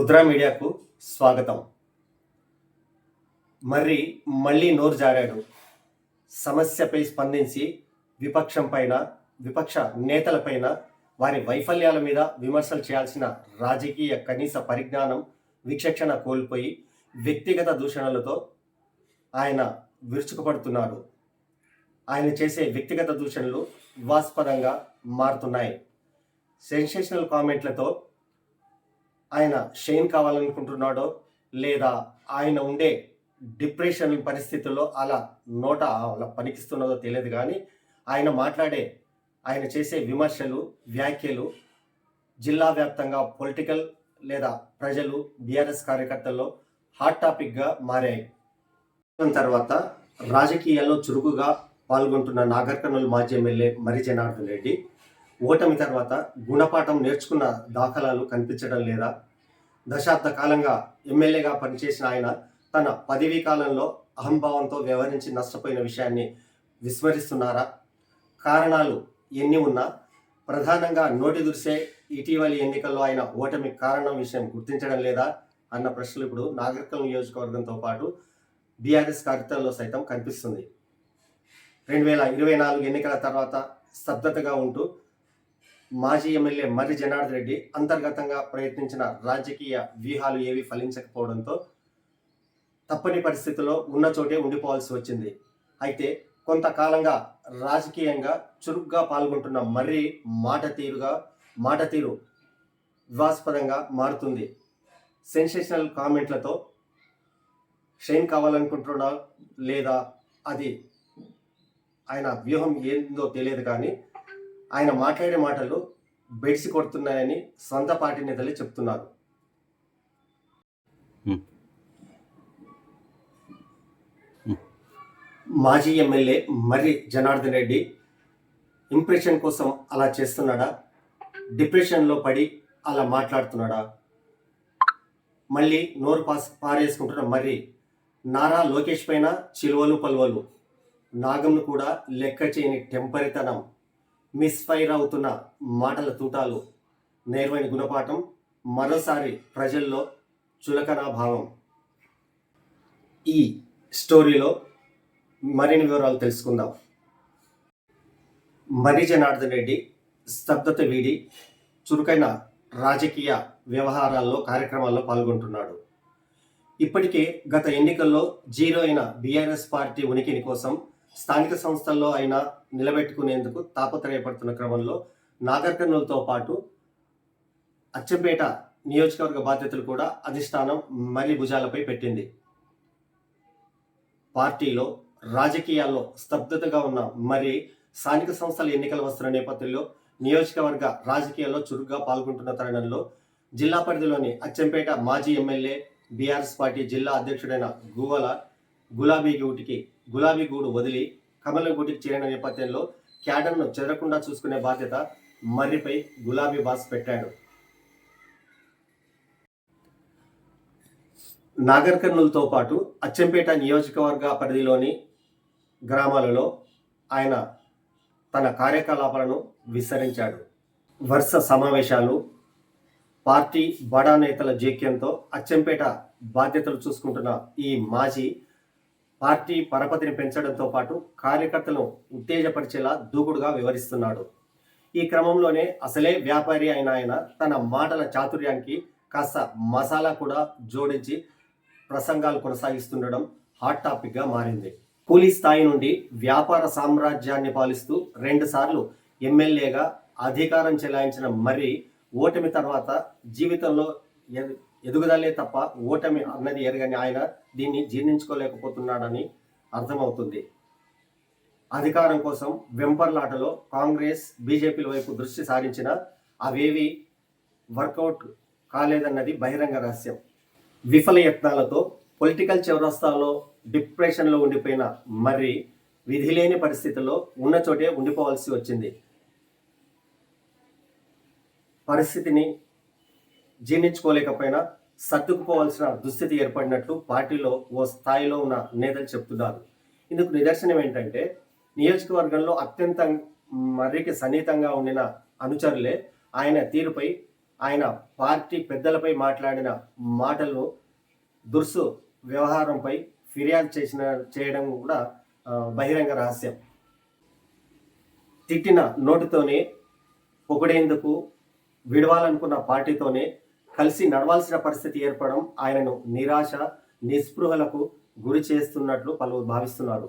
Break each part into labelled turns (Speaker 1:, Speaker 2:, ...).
Speaker 1: రుద్ర మీడియాకు స్వాగతం. మళ్ళీ నోరు జారాడు. సమస్యపై స్పందించి విపక్ష నేతలపైన వారి వైఫల్యాల మీద విమర్శలు చేయాల్సిన రాజకీయ కనీస పరిజ్ఞానం, విచక్షణ కోల్పోయి వ్యక్తిగత దూషణలతో ఆయన విరుచుకుపడుతున్నారు. ఆయన చేసే వ్యక్తిగత దూషణలు వివాదాస్పదంగా మారుతున్నాయి. సెన్సేషనల్ కామెంట్లతో ఆయన షైన్ కావాలనుకుంటున్నాడో లేదా ఆయన ఉండే డిప్రెషన్ పరిస్థితుల్లో అలా పనికిస్తున్నదో తెలియదు. కానీ ఆయన చేసే విమర్శలు, వ్యాఖ్యలు జిల్లా వ్యాప్తంగా పొలిటికల్ లేదా ప్రజలు, బీఆర్ఎస్ కార్యకర్తల్లో హాట్ టాపిక్గా మారాయి. తర్వాత రాజకీయాల్లో చురుకుగా పాల్గొంటున్న నాగర్ కర్నూలు మాజీ ఎమ్మెల్యే మర్రి జనార్దన్ రెడ్డి ఓటమి తర్వాత గుణపాఠం నేర్చుకున్న దాఖలాలు కనిపించడం లేదా? దశాబ్ద కాలంగా ఎమ్మెల్యేగా పనిచేసిన ఆయన తన పదవీ కాలంలో అహంభావంతో వ్యవహరించి నష్టపోయిన విషయాన్ని విస్మరిస్తున్నారా? కారణాలు ఎన్ని ఉన్నా ప్రధానంగా నోటి దురిసే ఇటీవలి ఎన్నికల్లో ఆయన ఓటమి కారణం విషయం గుర్తించడం లేదా అన్న ప్రశ్నలు ఇప్పుడు నాగర్ కర్నూలు నియోజకవర్గంతో పాటు బీఆర్ఎస్ కార్యకర్తల్లో సైతం కనిపిస్తుంది. 2024 ఎన్నికల తర్వాత స్తబ్దతగా ఉంటూ మాజీ ఎమ్మెల్యే మర్రి జనార్దన్ రెడ్డి అంతర్గతంగా ప్రయత్నించిన రాజకీయ వ్యూహాలు ఏవి ఫలించకపోవడంతో తప్పని పరిస్థితుల్లో ఉన్న చోటే ఉండిపోవాల్సి వచ్చింది. అయితే కొంతకాలంగా రాజకీయంగా చురుగ్గా పాల్గొంటున్న మర్రి మాట తీరు వివాదాస్పదంగా మారుతుంది. సెన్సేషనల్ కామెంట్లతో షైన్ కావాలనుకుంటున్నా లేదా అది ఆయన వ్యూహం ఏందో తెలియదు. కానీ ఆయన మాట్లాడే మాటలు బెడిసి కొడుతున్నాయని సొంత పార్టీ నేతలే చెప్తున్నారు. మాజీ ఎమ్మెల్యే మర్రి జనార్దన్ రెడ్డి ఇంప్రెషన్ కోసం అలా చేస్తున్నాడా? డిప్రెషన్లో పడి అలా మాట్లాడుతున్నాడా? మళ్ళీ నోరు పారేసుకుంటున్న మర్రి నారా లోకేష్ పైన చిలువలు పలువలు, నాగంను కూడా లెక్క చేయని టెంపరితనం, మిస్ఫైర్ అవుతున్న మాటల తూటాలు, నేర్వైన గుణపాఠం, మరోసారి ప్రజల్లో చులకనా భావం. ఈ స్టోరీలో మరిన్ని వివరాలు తెలుసుకుందాం. మర్రి జనార్దన్ రెడ్డి స్తబ్దత వీడి చురుకైన రాజకీయ వ్యవహారాల్లో, కార్యక్రమాల్లో పాల్గొంటున్నాడు. ఇప్పటికే గత ఎన్నికల్లో జీరో అయిన బీఆర్ఎస్ పార్టీ ఉనికిని కోసం స్థానిక సంస్థల్లో అయినా నిలబెట్టుకునేందుకు తాపత్రయపడుతున్న క్రమంలో నాగర్ కర్నూలుతో పాటు అచ్చంపేట నియోజకవర్గ బాధ్యతలు కూడా అధిష్టానం మర్రి భుజాలపై పెట్టింది. పార్టీలో, రాజకీయాల్లో స్తబ్దతగా ఉన్న మర్రి స్థానిక సంస్థల ఎన్నికలు వస్తున్న నేపథ్యంలో నియోజకవర్గ రాజకీయాల్లో చురుగ్గా పాల్గొంటున్న తరుణంలో జిల్లా పరిధిలోని అచ్చంపేట మాజీ ఎమ్మెల్యే, బీఆర్ఎస్ పార్టీ జిల్లా అధ్యక్షుడైన గులాబీగూడు వదిలి కమలంగూటికి చేరిన నేపథ్యంలో క్యాడర్ను చెదరకుండా చూసుకునే బాధ్యత మర్రిపై గులాబీ బాస్ పెట్టాడు. నాగర్ కర్నూలుతో పాటు అచ్చంపేట నియోజకవర్గ పరిధిలోని గ్రామాలలో ఆయన తన కార్యకలాపాలను విస్తరించాడు. వరుస సమావేశాలు, పార్టీ బడా నేతల జోక్యంతో అచ్చంపేట బాధ్యతలు చూసుకుంటున్న ఈ మాజీ పార్టీ పరపతిని పెంచడంతో పాటు కార్యకర్తలను ఉత్తేజపరిచేలా దూకుడుగా వివరిస్తున్నాడు. ఈ క్రమంలోనే అసలే వ్యాపారి అయిన ఆయన తన మాటల చాతుర్యానికి కాస్త మసాలా కూడా జోడించి ప్రసంగాలు కొనసాగిస్తుండడం హాట్ టాపిక్గా మారింది. కూలీ స్థాయి నుండి వ్యాపార సామ్రాజ్యాన్ని పాలిస్తూ 2 సార్లు ఎమ్మెల్యేగా అధికారం చెలాయించిన మర్రి ఓటమి తర్వాత జీవితంలో ఎదుగుదలే తప్ప ఓటమి అన్నది ఎరగని ఆయన దీన్ని జీర్ణించుకోలేకపోతున్నాడని అర్థమవుతుంది. అధికారం కోసం వెంపర్లాటలో కాంగ్రెస్, బీజేపీల వైపు దృష్టి సారించిన అవేవి వర్కౌట్ కాలేదన్నది బహిరంగ రహస్యం. విఫల యత్నాలతో పొలిటికల్ చౌరస్తాలో డిప్రెషన్లో ఉండిపోయిన మర్రి విధిలేని పరిస్థితుల్లో ఉన్న చోటే ఉండిపోవాల్సి వచ్చింది. పరిస్థితిని జీర్ణించుకోలేకపోయినా సర్దుకుపోవాల్సిన దుస్థితి ఏర్పడినట్లు పార్టీలో ఓ స్థాయిలో ఉన్న నేతలు చెప్తున్నారు. ఇందుకు నిదర్శనం ఏంటంటే నియోజకవర్గంలో అత్యంత మర్రికి సన్నిహితంగా ఉండిన అనుచరులే ఆయన తీరుపై ఆయన పార్టీ పెద్దలపై మాట్లాడిన మాటలను దుర్సు వ్యవహారంపై ఫిర్యాదు చేయడం కూడా బహిరంగ రహస్యం. తిట్టిన నోటితోనే పొగిడేందుకు విడవాలనుకున్న పార్టీతోనే కలిసి నడవాల్సిన పరిస్థితి ఏర్పడడం ఆయనను నిరాశ నిస్పృహలకు గురి చేస్తున్నట్లు పలువురు భావిస్తున్నారు.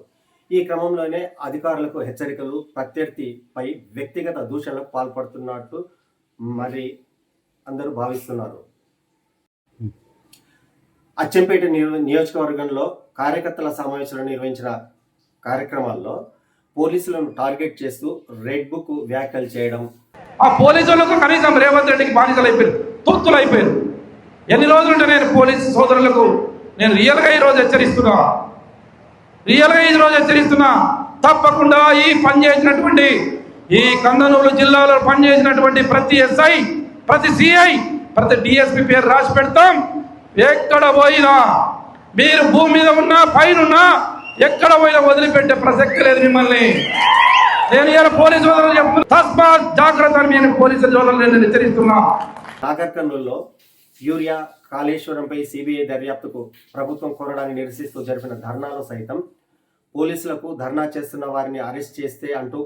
Speaker 1: ఈ క్రమంలోనే అధికారులకు హెచ్చరికలు, ప్రత్యర్థిపై వ్యక్తిగత దూషణలకు పాల్పడుతున్నట్టు మరి అందరూ భావిస్తున్నారు. అచ్చంపేట నియోజకవర్గంలో కార్యకర్తల సమావేశంలో నిర్వహించిన కార్యక్రమాల్లో పోలీసులను టార్గెట్ చేస్తూ రెడ్ బుక్ వ్యాఖ్యలు చేయడం,
Speaker 2: ఆ పోలీసులకు కనీసం రేవంత్ రెడ్డికి బానిసలు అయిపోయారు, తొత్తులు అయిపోయారు. ఎన్ని రోజులుంటే నేను పోలీసు సోదరులకు నేను రియల్గా ఈరోజు హెచ్చరిస్తున్నా, తప్పకుండా ఈ పనిచేసినటువంటి ఈ కందనూరు జిల్లాలో పనిచేసినటువంటి ప్రతి ఎస్ఐ, ప్రతి సిఐ, ప్రతి డిఎస్పీ పేరు రాసి పెడతాం. ఎక్కడ పోయినా మీరు భూమి మీద ఉన్నా పైన ఉన్నా ఎక్కడ పోయినా వదిలిపెట్టే ప్రసక్తి లేదు మిమ్మల్ని. నేను ఇలా పోలీసు సోదరులు చెప్తున్నా, తస్మాత్ జాగ్రత్త అని నేను పోలీసు సోదరులు నేను హెచ్చరిస్తున్నా.
Speaker 1: నాగర్ కర్నూలులో యూరియా కాళేశ్వరంపై సిబిఐ దర్యాప్తుకు ప్రభుత్వం కోరడాన్ని నిరసిస్తూ జరిపిన ధర్నాలో సైతం పోలీసులకు ధర్నా చేస్తున్న వారిని అరెస్ట్ చేస్తే అంటూ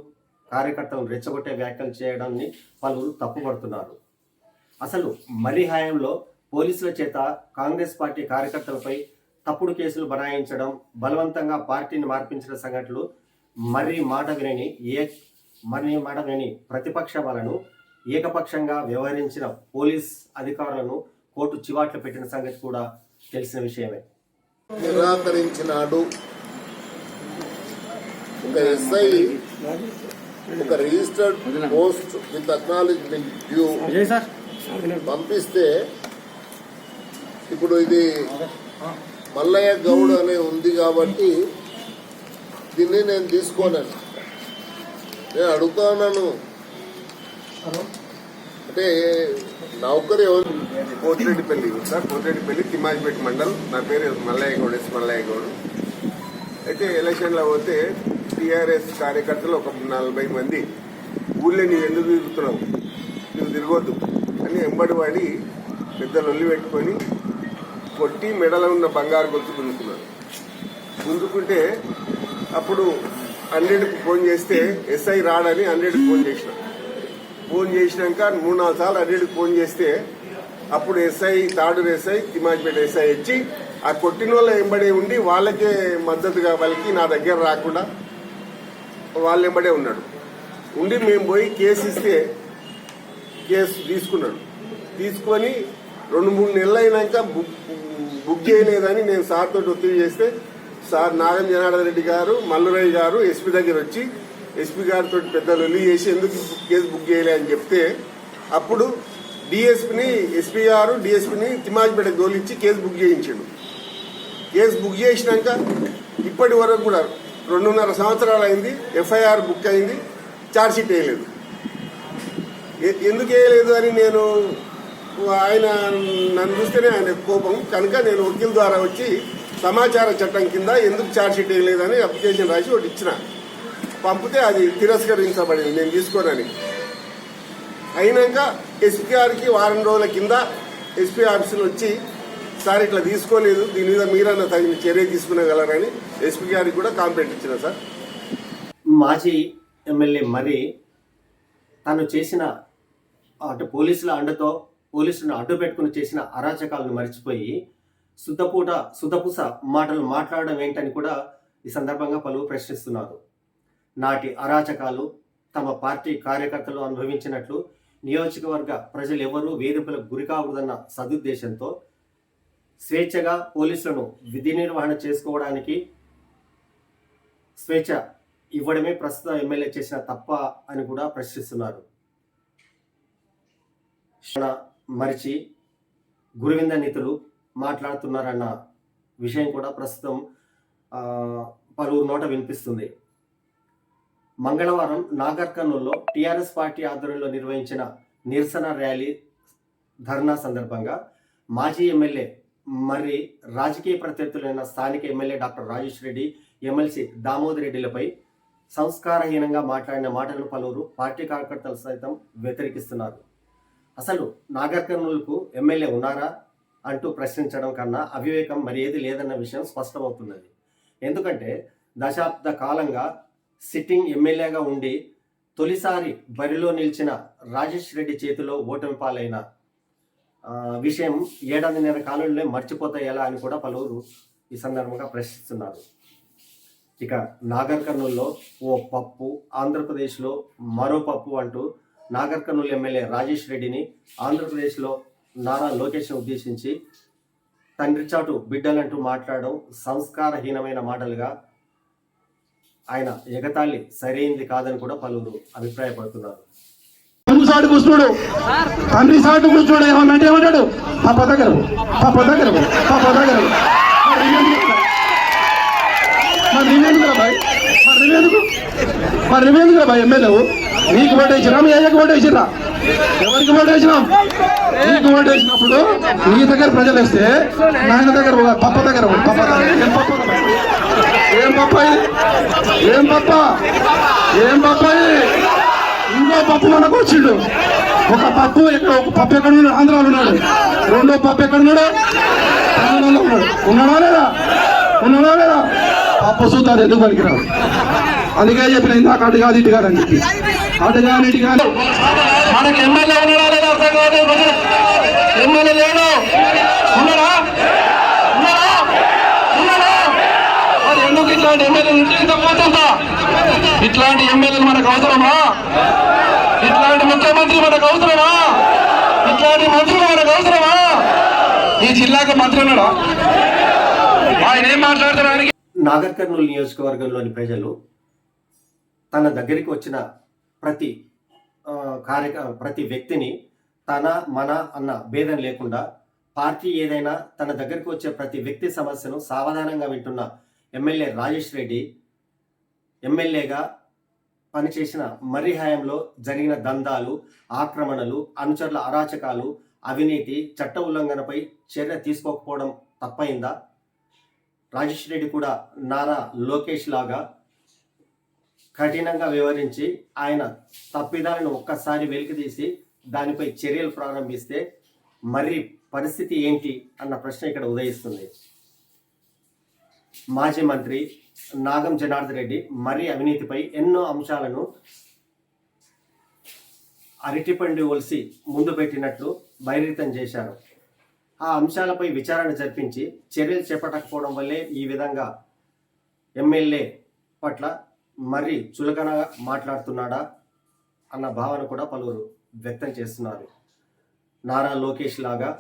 Speaker 1: కార్యకర్తలను రెచ్చగొట్టే వ్యాఖ్యలు చేయడాన్ని పలువురు తప్పుపడుతున్నారు. అసలు మర్రి హయాంలో పోలీసుల చేత కాంగ్రెస్ పార్టీ కార్యకర్తలపై తప్పుడు కేసులు బనాయించడం, బలవంతంగా పార్టీని మార్పించిన సంఘటనలు మర్రి మాట వినని ప్రతిపక్ష వాళ్ళను ఏకపక్షంగా వ్యవహరించిన పోలీస్ అధికారులను కోర్టు చివాట్లు పెట్టిన సంగతి కూడా తెలిసిన విషయమే.
Speaker 3: నిరాకరించినాడు. ఒక ఎస్ఐ ఒక registered post with acknowledgement due పంపిస్తే ఇప్పుడు ఇది మల్లయ్య గౌడ్ అనే ఉంది కాబట్టి దీన్ని నేను తీసుకోనని నేను అడుగుతా ఉన్నాను. అంటే నౌకరు ఎవరు?
Speaker 4: కోటిరెడ్డిపల్లి సార్, కోటిరెడ్డిపల్లి తిమ్మాజిపేట మండల్. నా పేరు మల్లయ్య గౌడ్, మల్లయ్య గౌడ్. అయితే ఎలక్షన్లో పోతే టీఆర్ఎస్ కార్యకర్తలు ఒక 40 మంది ఊళ్ళో నీవు ఎందుకు తిరుగుతున్నావు, నువ్వు తిరగొద్దు అని ఎంబడి వాడి పెద్ద లొల్లి పెట్టుకొని కొట్టి మెడలో ఉన్న బంగారు గొలుసు గుంజుకున్నాడు. గుంజుకుంటే అప్పుడు 100కు ఫోన్ చేస్తే ఎస్ఐ రాడని 100కు ఫోన్ చేసినాక 3-4 సార్లు 100కు ఫోన్ చేస్తే అప్పుడు SI, Taduru SI, Thimmajipet SI వచ్చి ఆ కొట్టిన వాళ్ళ ఎంబడే ఉండి వాళ్ళకే మద్దతుగా వాళ్ళకి నా దగ్గర రాకుండా వాళ్ళ ఎంబడే ఉన్నాడు. ఉండి మేము పోయి కేసు ఇస్తే కేసు తీసుకున్నాడు. తీసుకొని 2-3 నెలలు అయినాక బుక్ చేయలేదని నేను సార్ తోటి ఒత్తిడి చేస్తే సార్ నాగం జనార్దన్ రెడ్డి గారు, మల్లురయ్య గారు ఎస్పీ దగ్గర వచ్చి ఎస్పీ గారితో పెద్ద లొల్లి చేసి ఎందుకు కేసు బుక్ చేయలే అని చెప్తే అప్పుడు ఎస్పీ గారు డిఎస్పీని తిమ్మాజిపేట దోలిచ్చి కేసు బుక్ చేయించాడు. కేసు బుక్ చేసినాక ఇప్పటి వరకు కూడా 2.5 సంవత్సరాలు అయింది. ఎఫ్ఐఆర్ బుక్ అయింది, ఛార్జ్షీట్ వేయలేదు. ఎందుకు వేయలేదు అని నేను ఆయన నన్ను చూస్తేనే ఆయన కోపం కనుక నేను వకీల్ ద్వారా వచ్చి సమాచార చట్టం కింద ఎందుకు ఛార్జ్షీట్ వేయలేదని అప్లికేషన్ రాసి ఒకటి ఇచ్చిన. పంపితే అది తిరస్కరించబడింది, నేను తీసుకోనని. అయినాక ఎస్పీ గారికి 1 వారం రోజుల కింద ఎస్పీ ఆఫీసులో వచ్చి సార్ ఇట్లా తీసుకోలేదు, దీని మీద మీరన్నా తగిన చర్య తీసుకునేగలరని ఎస్పీ గారికి కూడా కాంప్లైంట్ ఇచ్చిన. సార్
Speaker 1: మాజీ ఎమ్మెల్యే మరి తను చేసిన అంటే పోలీసులను అడ్డు పెట్టుకుని చేసిన అరాచకాలను మర్చిపోయి సుతపూస మాటలు మాట్లాడడం ఏంటని కూడా ఈ సందర్భంగా పలువురు ప్రశ్నిస్తున్నారు. నాటి అరాచకాలు తమ పార్టీ కార్యకర్తలు అనుభవించినట్లు నియోజకవర్గ ప్రజలు ఎవరూ వేధింపులకు గురికాకూడదన్న సదుద్దేశంతో స్వేచ్ఛగా పోలీసులను విధి నిర్వహణ చేసుకోవడానికి స్వేచ్ఛ ఇవ్వడమే ప్రస్తుతం ఎమ్మెల్యే చేసిన తప్ప అని కూడా ప్రశ్నిస్తున్నారు. మరిచి గురువింద నీతులు మాట్లాడుతున్నారన్న విషయం కూడా ప్రస్తుతం పలువురు నోట వినిపిస్తుంది. మంగళవారం నాగర్ కర్నూలులో టీఆర్ఎస్ పార్టీ ఆధ్వర్యంలో నిర్వహించిన నిరసన ర్యాలీ ధర్నా సందర్భంగా మాజీ ఎమ్మెల్యే మరి రాజకీయ ప్రత్యర్థులైన స్థానిక MLA doctor Rajesh Reddy, MLC Damodar రెడ్డిలపై సంస్కారహీనంగా మాట్లాడిన మాటలను పలువురు పార్టీ కార్యకర్తలు సైతం వ్యతిరేకిస్తున్నారు. అసలు నాగర్ కర్నూలుకు ఎమ్మెల్యే ఉన్నారా అంటూ ప్రశ్నించడం కన్నా అవివేకం మరి ఏది లేదన్న విషయం స్పష్టమవుతున్నది. ఎందుకంటే దశాబ్ద కాలంగా సిట్టింగ్ ఎమ్మెల్యేగా ఉండి తొలిసారి బరిలో నిలిచిన రాజేష్ రెడ్డి చేతిలో ఓటమి పాలైన విషయం ఏడాదిన్నర కాలంలో మర్చిపోతాయి ఎలా అని కూడా పలువురు ఈ సందర్భంగా ప్రశ్నిస్తున్నారు. ఇక నాగర్ కర్నూలులో ఓ పప్పు, ఆంధ్రప్రదేశ్లో మరో పప్పు అంటూ నాగర్ కర్నూలు ఎమ్మెల్యే రాజేష్ రెడ్డిని ఆంధ్రప్రదేశ్లో నారా లోకేష్ను ఉద్దేశించి తండ్రి చాటు బిడ్డలంటూ మాట్లాడడం సంస్కారహీనమైన మాటలుగా ఆయన ఎగతాళి సరైంది కాదని కూడా పలువురు అభిప్రాయపడుతున్నారు.
Speaker 5: సాటు కూర్చున్నాడు, తండ్రి సాటు కూర్చున్నాడు, ఏమన్నంటే ఏమంటాడు, పాప దగ్గర పాప దగ్గర పాప దగ్గర మరి నువ్వెందుకు బాయ్ ఎమ్మెల్యే? నీకు ఓటు వేసినా మీ అయ్యకు ఓటు వేసిరా? ఎవరికి ఓటు వేసినాం? నీకు ఓటు వేసినప్పుడు నీ దగ్గర ప్రజలు వేస్తే నాయన దగ్గర పప్ప దగ్గర పప్ప ఏం పప్ప ఏం పప్ప ఏం పప్ప ఇంకో పప్పు మనకు వచ్చిండు. ఒక పప్పు ఎక్కడ ఉన్నాడు? ఆంధ్రాలో ఉన్నాడు. రెండో పప్పు ఎక్కడున్నాడు? తెలంగాణలో ఉన్నాడు. ఉన్నాడా లేదా? పప్పు చూద్దారు ఎందుకు పనికిరాదు. అందుకే చెప్పిన ఇందాక అటు కాదు ఇటు కాదని చెప్పి, అటు కాని ఇటు కాదు. మనకి ఎమ్మెల్యే ఉన్నాడా లేదా అర్థం కాదు. ఎమ్మెల్యే లేడు, ఉన్నాడా? మరి ఎందుకు ఇట్లాంటి ఎమ్మెల్యేలు పోతుందా? ఇట్లాంటి ఎమ్మెల్యేలు మనకు అవసరమా? ఇట్లాంటి ముఖ్యమంత్రి మనకు అవసరమా? ఇట్లాంటి మంత్రులు మనకు అవసరమా? ఈ జిల్లాకు మంత్రి ఉన్నాడా? ఆయన ఏం మాట్లాడుతున్నాడు?
Speaker 1: నాగర్ కర్నూలు నియోజకవర్గంలోని ప్రజలు తన దగ్గరికి వచ్చిన ప్రతి వ్యక్తిని తన మన అన్న భేదం లేకుండా పార్టీ ఏదైనా తన దగ్గరికి వచ్చే ప్రతి వ్యక్తి సమస్యను సావధానంగా వింటున్న ఎమ్మెల్యే రాజేష్ రెడ్డి ఎమ్మెల్యేగా పనిచేసిన మర్రి హయాంలో జరిగిన దందాలు, ఆక్రమణలు, అనుచరుల అరాచకాలు, అవినీతి, చట్ట ఉల్లంఘనపై చర్య తీసుకోకపోవడం తప్పైందా? రాజేష్ రెడ్డి కూడా నారా లోకేష్ లాగా కఠినంగా వివరించి ఆయన తప్పిదాలను ఒక్కసారి వెలికితీసి దానిపై చర్యలు ప్రారంభిస్తే మరి పరిస్థితి ఏంటి అన్న ప్రశ్న ఇక్కడ ఉదయిస్తుంది. మాజీ మంత్రి నాగం జనార్దన్ రెడ్డి మర్రి అవినీతిపై ఎన్నో అంశాలను అరటిపండు ఒలిసి ముందు పెట్టినట్లు బహిర్గతం చేశారు. ఆ అంశాలపై విచారణ జరిపించి చర్యలు చేపట్టకపోవడం వల్లే ఈ విధంగా ఎమ్మెల్యే పట్ల మరీ చులకనగా మాట్లాడుతున్నాడా అన్న భావన కూడా పలువురు వ్యక్తం చేస్తున్నారు. నారా లోకేష్ లాగా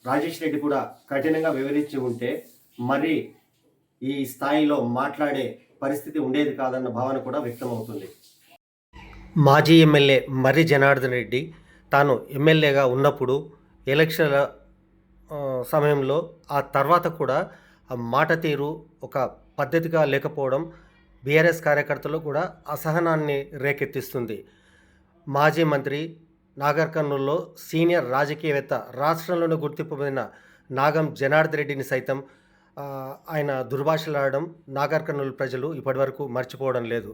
Speaker 1: రాజేష్ రెడ్డి కూడా కఠినంగా వివరించి ఉంటే మరి ఈ స్థాయిలో మాట్లాడే పరిస్థితి ఉండేది కాదన్న భావన కూడా వ్యక్తమవుతుంది. మాజీ ఎమ్మెల్యే మర్రి జనార్దన్ రెడ్డి తాను ఎమ్మెల్యేగా ఉన్నప్పుడు ఎలక్షన్ల సమయంలో ఆ తర్వాత కూడా ఆ మాట తీరు ఒక పద్ధతిగా లేకపోవడం బీఆర్ఎస్ కార్యకర్తలు కూడా అసహనాన్ని రేకెత్తిస్తుంది. మాజీ మంత్రి నాగర్ కర్నూలులో సీనియర్ రాజకీయవేత్త, రాష్ట్రంలోనే గుర్తింపు పొందిన నాగం జనార్దన్ రెడ్డిని సైతం ఆయన దుర్భాషలాడడం నాగర్ కర్నూలు ప్రజలు ఇప్పటివరకు మర్చిపోవడం లేదు.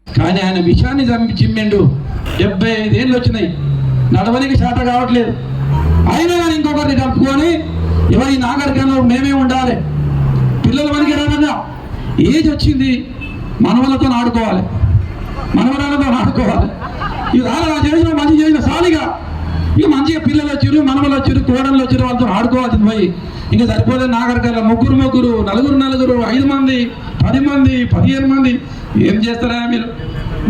Speaker 2: కానీ ఆయన విషయాన్ని చిమ్మిండు. 75 ఏళ్ళు వచ్చినాయి, నడవనికి శాత కావట్లేదు. అయినా కానీ ఇంకొకరిని కలుపుకొని ఎవరి నాగర్ కర్నూలు మేమే ఉండాలి, పిల్లలు మనకి రాదన్నా ఏజ్ వచ్చింది, మనవలతో ఆడుకోవాలి, మనవరాలతో ఆడుకోవాలి. ఇవి రాలా చేసిన మంచి చేసిన సాలిగా ఇక మంచిగా పిల్లలు వచ్చారు, మనవలు వచ్చారు, కోడళ్ళు వచ్చారు, వాళ్ళతో ఆడుకోవాల్సింది పోయి ఇంకా సరిపోతే నాగర్ కర్నూలు ముగ్గురు, నలుగురు, 5 మంది, 10 మంది, 15 మంది ఏం చేస్తారా? మీరు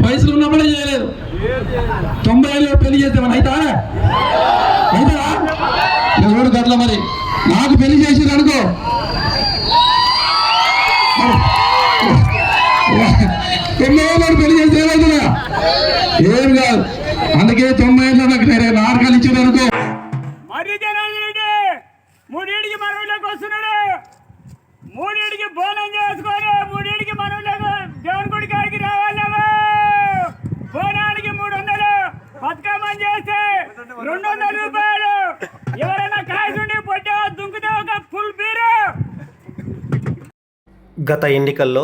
Speaker 2: వయసులో ఉన్నప్పుడే చేయలేదు. 90 ఏళ్ళు పెళ్లి చేస్తే మన అవుతారా? ఎవరు గట్ల మరి నాకు పెళ్లి చేసేది అనుకో, 90 ఏళ్ళు పెళ్లి చేస్తే ఏమవుతుందా? ఏం కాదు. అందుకే 90 ఏళ్ళు నాకు నారకాలు ఇచ్చేది అనుకో.
Speaker 6: మర్రి జనార్దన్ రెడ్డి 3 మనవులకు వస్తున్నాడు. 3 బోనం చేసుకొని 3 మనవులకు దేవుని గుడి కాడికి రావాలి. బోనానికి 300 బతుకమ్మని చేస్తే 200 రూపాయలు. ఎవరైనా కాయసుండి పొట్టే దుంకుతే ఒక ఫుల్ బీరు.
Speaker 1: గత ఎన్నికల్లో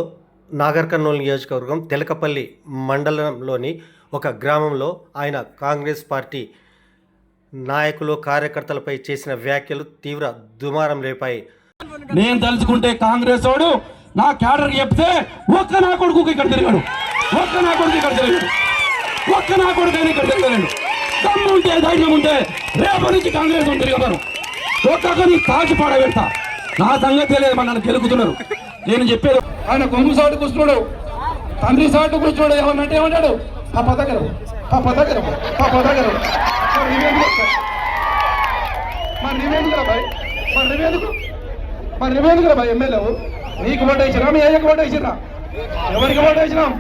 Speaker 1: నాగర్ కర్నూలు నియోజకవర్గం తెలకపల్లి మండలంలోని ఒక గ్రామంలో ఆయన కాంగ్రెస్ పార్టీ నాయకులు కార్యకర్తలపై చేసిన వ్యాఖ్యలు తీవ్ర దుమారం రేపాయి.
Speaker 2: నేను తలుచుకుంటే కాంగ్రెస్ వాడు నా క్యాడర్ చెప్తే ఒక్క నా కొడుకు ఇక్కడ తిరిగాడు, ఒక్క నా కొడుకు ఇక్కడ తిరిగాడు, ఒక్క నా కొడుకు ఇక్కడ తిరగలేడు. దమ్ము ఉంటే ధైర్యం ఉంటే రేపు నుంచి కాంగ్రెస్ తిరగరు, ఒక్కొక్కరిని కాచి పాడబెడతా. నా సంగతి లేదు, మన నన్ను గెలుకుతున్నారు. నేను చెప్పేది ఆయన కొంగు సాటు కూర్చున్నాడు, తండ్రి సాటు కూర్చున్నాడు. ఏమన్నంటే ఏమంటాడు, ఆ పదగరం ఆ పదగరం ఆ పదగరం. మరి నువ్వెందుకురా బాయ్, మరి నువ్వెందుకురా బాయ్ ఎమ్మెల్యే? నీకు ఓటు వేసినా, మీ అయ్యకు ఓటు వేసినా, ఎవరికి ఓటు వేసినాం?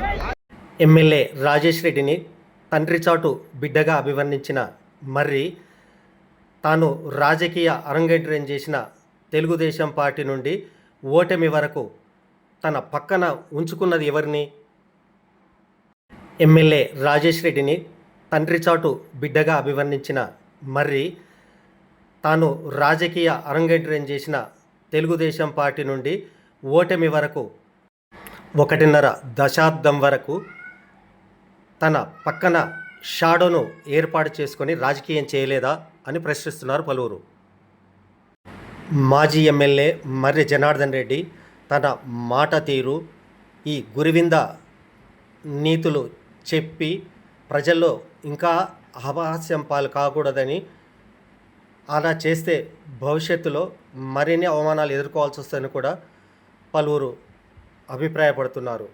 Speaker 1: ఎమ్మెల్యే రాజేష్ రెడ్డిని తండ్రి చాటు బిడ్డగా అభివర్ణించిన మర్రి తాను రాజకీయ అరంగేట్రం చేసిన తెలుగుదేశం పార్టీ నుండి ఓటమి వరకు తన పక్కన ఉంచుకున్నది ఎవరిని? ఎమ్మెల్యే రాజేష్ రెడ్డిని తండ్రి చాటు బిడ్డగా అభివర్ణించిన మర్రి తాను రాజకీయ అరంగేట్రం చేసిన తెలుగుదేశం పార్టీ నుండి ఓటమి వరకు 1.5 దశాబ్దం వరకు తన పక్కన షాడోను ఏర్పాటు చేసుకొని రాజకీయం చేయలేదా అని ప్రశ్నిస్తున్నారు పలువురు. మాజీ ఎమ్మెల్యే మర్రి జనార్దన్ రెడ్డి తన మాట తీరు, ఈ గురివింద నీతులు చెప్పి ప్రజల్లో ఇంకా అపహాస్యం పాలు కాకూడదని, అలా చేస్తే భవిష్యత్తులో మరిన్ని అవమానాలు ఎదుర్కోవాల్సి వస్తుందని కూడా పలువురు అభిప్రాయపడుతున్నారు.